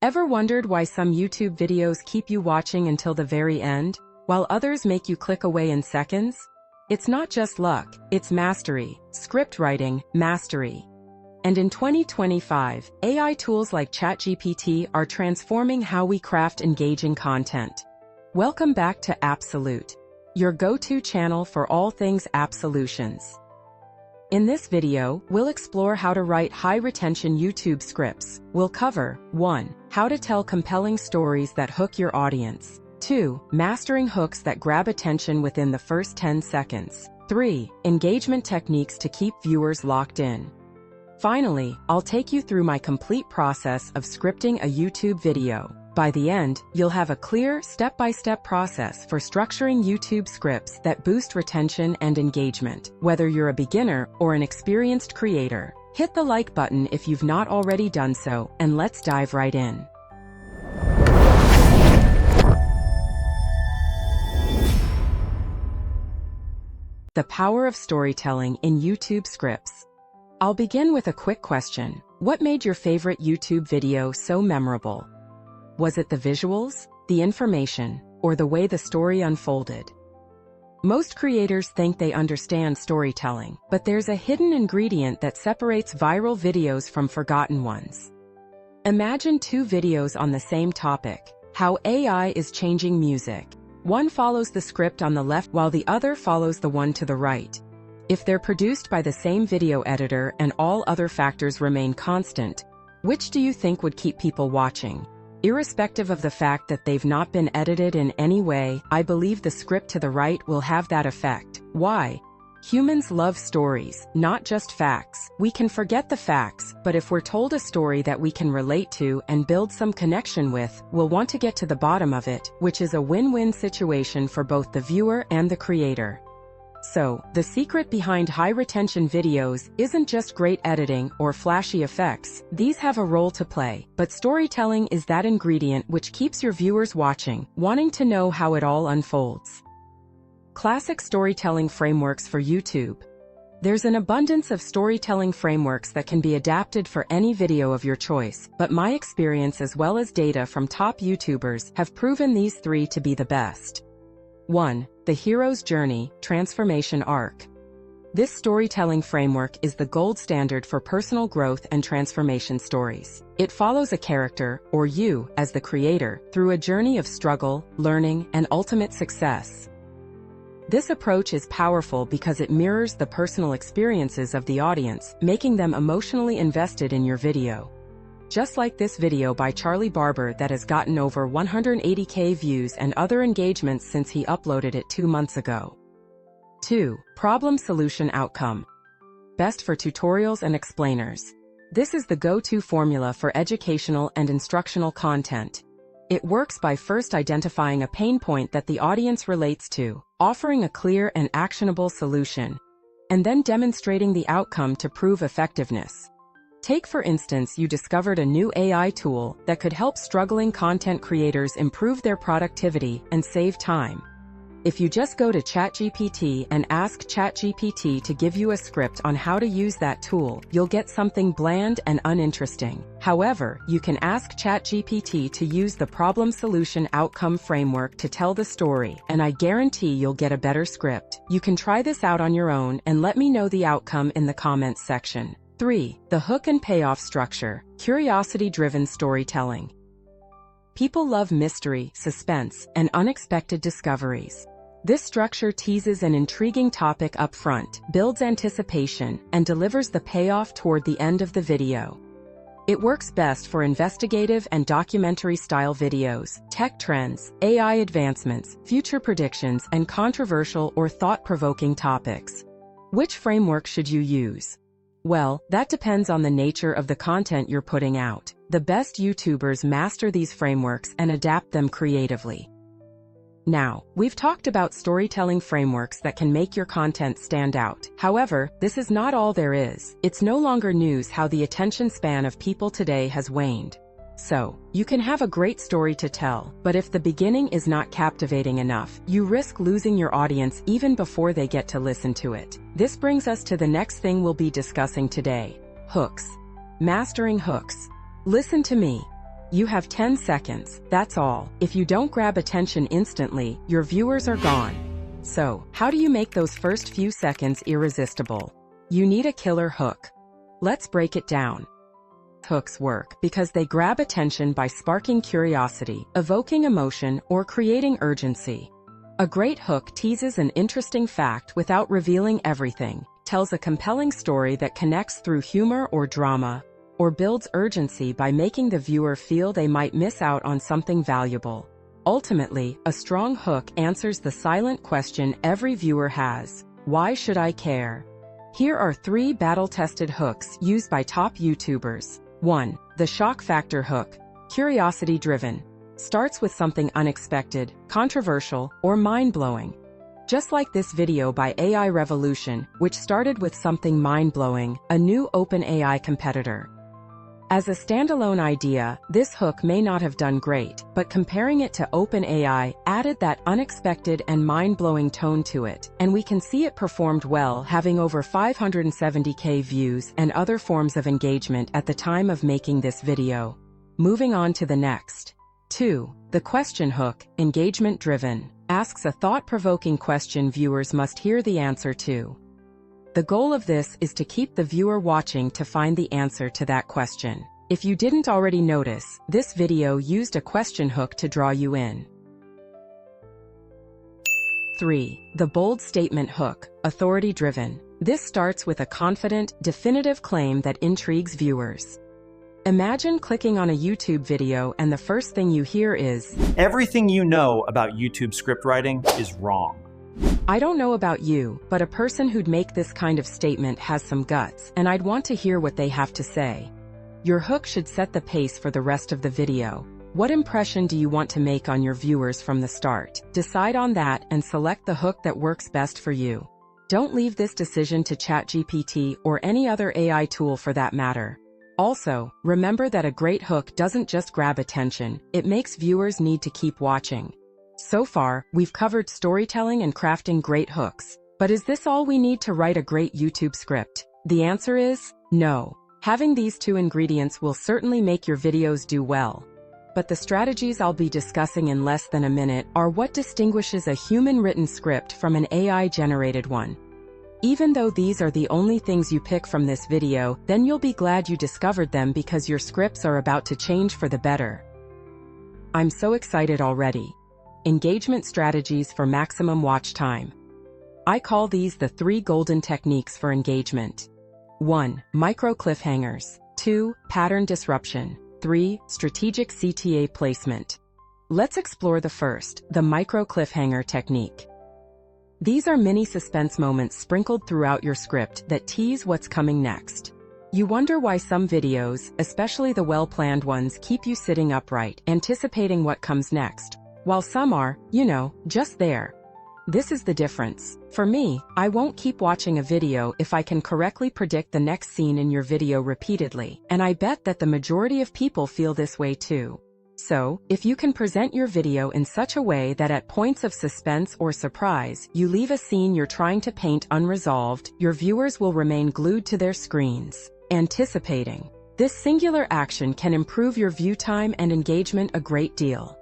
Ever wondered why some YouTube videos keep you watching until the very end, while others make you click away in seconds? It's not just luck, it's mastery, script writing, mastery. And in 2025, AI tools like ChatGPT are transforming how we craft engaging content. Welcome back to AppSolute, your go-to channel for all things app solutions. In this video, we'll explore how to write high-retention YouTube scripts. We'll cover 1. How to tell compelling stories that hook your audience. 2. Mastering hooks that grab attention within the first 10 seconds. 3. Engagement techniques to keep viewers locked in. Finally, I'll take you through my complete process of scripting a YouTube video. By the end, you'll have a clear, step-by-step process for structuring YouTube scripts that boost retention and engagement. Whether you're a beginner or an experienced creator, hit the like button if you've not already done so, and let's dive right in. The power of storytelling in YouTube scripts. I'll begin with a quick question. What made your favorite YouTube video so memorable? Was it the visuals, the information, or the way the story unfolded? Most creators think they understand storytelling, but there's a hidden ingredient that separates viral videos from forgotten ones. Imagine two videos on the same topic: how AI is changing music. One follows the script on the left while the other follows the one to the right. If they're produced by the same video editor and all other factors remain constant, which do you think would keep people watching? Irrespective of the fact that they've not been edited in any way, I believe the script to the right will have that effect. Why? Humans love stories, not just facts. We can forget the facts, but if we're told a story that we can relate to and build some connection with, we'll want to get to the bottom of it, which is a win-win situation for both the viewer and the creator. So, the secret behind high-retention videos isn't just great editing or flashy effects. These have a role to play, but storytelling is that ingredient which keeps your viewers watching, wanting to know how it all unfolds. Classic storytelling frameworks for YouTube. There's an abundance of storytelling frameworks that can be adapted for any video of your choice, but my experience as well as data from top YouTubers have proven these three to be the best. 1. The Hero's Journey, Transformation Arc. This storytelling framework is the gold standard for personal growth and transformation stories. It follows a character, or you, as the creator, through a journey of struggle, learning, and ultimate success. This approach is powerful because it mirrors the personal experiences of the audience, making them emotionally invested in your video. Just like this video by Charlie Barber that has gotten over 180,000 views and other engagements since he uploaded it 2 months ago. 2. Problem Solution Outcome. Best for tutorials and explainers. This is the go-to formula for educational and instructional content. It works by first identifying a pain point that the audience relates to, offering a clear and actionable solution, and then demonstrating the outcome to prove effectiveness. Take for instance, you discovered a new AI tool that could help struggling content creators improve their productivity and save time. If you just go to ChatGPT and ask ChatGPT to give you a script on how to use that tool, you'll get something bland and uninteresting. However, you can ask ChatGPT to use the problem solution outcome framework to tell the story, and I guarantee you'll get a better script. You can try this out on your own and let me know the outcome in the comments section. 3. The Hook and Payoff Structure, Curiosity-Driven Storytelling. People love mystery, suspense, and unexpected discoveries. This structure teases an intriguing topic up front, builds anticipation, and delivers the payoff toward the end of the video. It works best for investigative and documentary-style videos, tech trends, AI advancements, future predictions, and controversial or thought-provoking topics. Which framework should you use? Well, that depends on the nature of the content you're putting out. The best YouTubers master these frameworks and adapt them creatively. Now, we've talked about storytelling frameworks that can make your content stand out. However, this is not all there is. It's no longer news how the attention span of people today has waned. So, you can have a great story to tell, but if the beginning is not captivating enough, you risk losing your audience even before they get to listen to it. This brings us to the next thing we'll be discussing today: hooks. Mastering hooks. Listen to me. You have 10 seconds, that's all. If you don't grab attention instantly, your viewers are gone. So, how do you make those first few seconds irresistible? You need a killer hook. Let's break it down. Hooks work because they grab attention by sparking curiosity, evoking emotion, or creating urgency. A great hook teases an interesting fact without revealing everything, tells a compelling story that connects through humor or drama, or builds urgency by making the viewer feel they might miss out on something valuable. Ultimately, a strong hook answers the silent question every viewer has: why should I care? Here are 3 battle-tested hooks used by top YouTubers. 1. The shock factor hook, curiosity-driven. Starts with something unexpected, controversial, or mind-blowing. Just like this video by AI Revolution, which started with something mind-blowing, a new OpenAI competitor. As a standalone idea, this hook may not have done great, but comparing it to OpenAI added that unexpected and mind-blowing tone to it, and we can see it performed well, having over 570K views and other forms of engagement at the time of making this video. Moving on to the next. 2. The question hook, engagement-driven. Asks a thought-provoking question viewers must hear the answer to. The goal of this is to keep the viewer watching to find the answer to that question. If you didn't already notice, this video used a question hook to draw you in. 3. The bold statement hook, authority-driven. This starts with a confident, definitive claim that intrigues viewers. Imagine clicking on a YouTube video and the first thing you hear is, "Everything you know about YouTube scriptwriting is wrong." I don't know about you, but a person who'd make this kind of statement has some guts, and I'd want to hear what they have to say. Your hook should set the pace for the rest of the video. What impression do you want to make on your viewers from the start? Decide on that and select the hook that works best for you. Don't leave this decision to ChatGPT or any other AI tool for that matter. Also, remember that a great hook doesn't just grab attention, it makes viewers need to keep watching. So far, we've covered storytelling and crafting great hooks. But is this all we need to write a great YouTube script? The answer is no. Having these 2 ingredients will certainly make your videos do well. But the strategies I'll be discussing in less than a minute are what distinguishes a human-written script from an AI-generated one. Even though these are the only things you pick from this video, then you'll be glad you discovered them because your scripts are about to change for the better. I'm so excited already. Engagement strategies for maximum watch time. I call these the 3 golden techniques for engagement. 1. Micro cliffhangers. 2. Pattern disruption. 3. Strategic CTA placement. Let's explore the first, the micro cliffhanger technique. These are mini suspense moments sprinkled throughout your script that tease what's coming next. You wonder why some videos, especially the well-planned ones, keep you sitting upright, anticipating what comes next, while some are, just there. This is the difference. For me, I won't keep watching a video if I can correctly predict the next scene in your video repeatedly, and I bet that the majority of people feel this way too. So, if you can present your video in such a way that at points of suspense or surprise, you leave a scene you're trying to paint unresolved, your viewers will remain glued to their screens, anticipating. This singular action can improve your view time and engagement a great deal.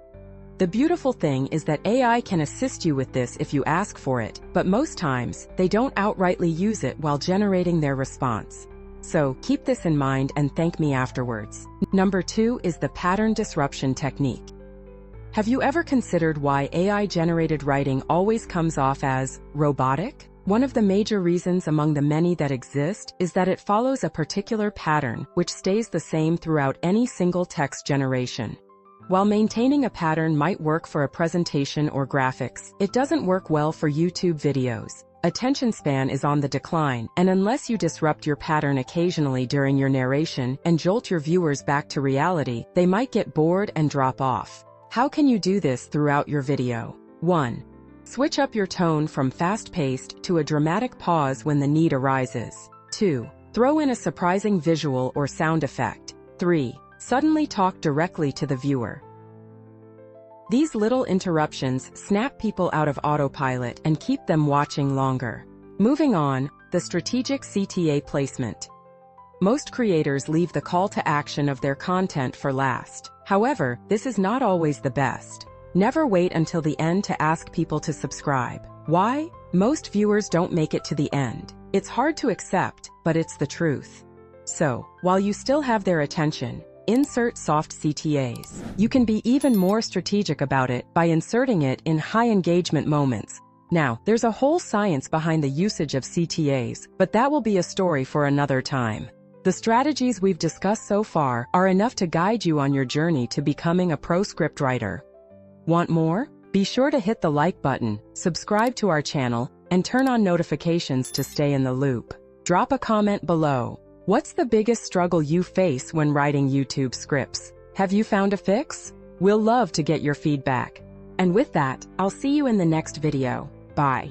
The beautiful thing is that AI can assist you with this if you ask for it, but most times, they don't outrightly use it while generating their response. So, keep this in mind and thank me afterwards. Number 2 is the pattern disruption technique. Have you ever considered why AI-generated writing always comes off as robotic? One of the major reasons among the many that exist is that it follows a particular pattern, which stays the same throughout any single text generation. While maintaining a pattern might work for a presentation or graphics, it doesn't work well for YouTube videos. Attention span is on the decline, and unless you disrupt your pattern occasionally during your narration and jolt your viewers back to reality, they might get bored and drop off. How can you do this throughout your video? 1. Switch up your tone from fast-paced to a dramatic pause when the need arises. 2. Throw in a surprising visual or sound effect. 3. Suddenly talk directly to the viewer. These little interruptions snap people out of autopilot and keep them watching longer. Moving on, the strategic CTA placement. Most creators leave the call to action of their content for last. However, this is not always the best. Never wait until the end to ask people to subscribe. Why? Most viewers don't make it to the end. It's hard to accept, but it's the truth. So, while you still have their attention, insert soft CTAs. You can be even more strategic about it by inserting it in high engagement moments. Now, there's a whole science behind the usage of CTAs, but that will be a story for another time. The strategies we've discussed so far are enough to guide you on your journey to becoming a pro scriptwriter. Want more? Be sure to hit the like button, subscribe to our channel, and turn on notifications to stay in the loop. Drop a comment below. What's the biggest struggle you face when writing YouTube scripts? Have you found a fix? We'll love to get your feedback. And with that, I'll see you in the next video. Bye.